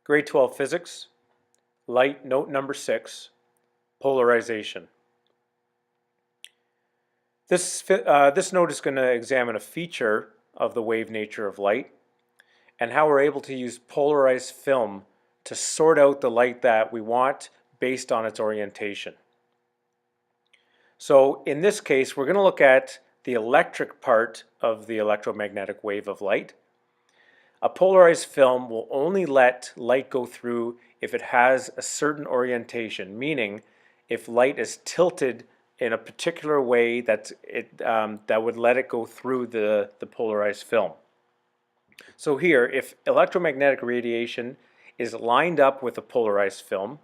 Grade 12 Physics, Light Note number 6, Polarization. This note is going to examine a feature of the wave nature of light and how we're able to use polarized film to sort out the light that we want based on its orientation. So in this case, we're going to look at the electric part of the electromagnetic wave of light. A polarized film will only let light go through if it has a certain orientation, meaning if light is tilted in a particular way that would let it go through the polarized film. So here, if electromagnetic radiation is lined up with a polarized film,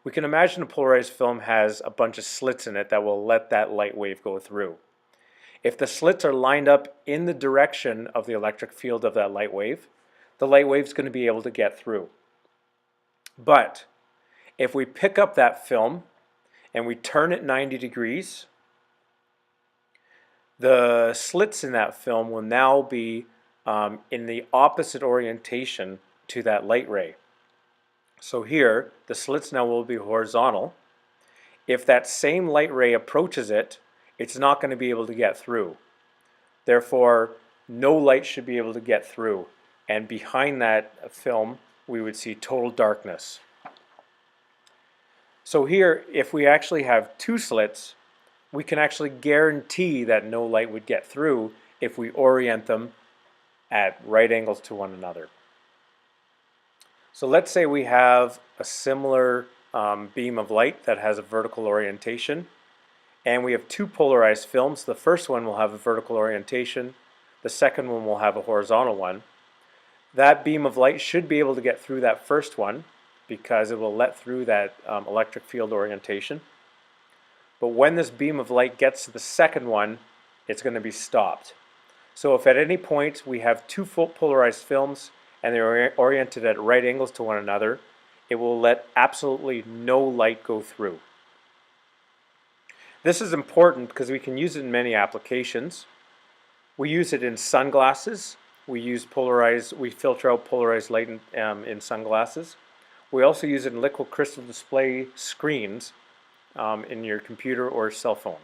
we can imagine a polarized film has a bunch of slits in it that will let that light wave go through. If the slits are lined up in the direction of the electric field of that light wave, the light wave is going to be able to get through. But if we pick up that film and we turn it 90 degrees, the slits in that film will now be in the opposite orientation to that light ray. So here, the slits now will be horizontal. If that same light ray approaches it, it's not going to be able to get through. Therefore, no light should be able to get through. And behind that film, we would see total darkness. So here, if we actually have two slits, we can actually guarantee that no light would get through if we orient them at right angles to one another. So let's say we have a similar beam of light that has a vertical orientation, and we have two polarized films. The first one will have a vertical orientation, the second one will have a horizontal one. That beam of light should be able to get through that first one because it will let through that electric field orientation. But when this beam of light gets to the second one, it's going to be stopped. So if at any point we have two polarized films and they're oriented at right angles to one another, it will let absolutely no light go through. This is important because we can use it in many applications. We use it in sunglasses. We filter out polarized light in sunglasses. We also use it in liquid crystal display screens in your computer or cell phone.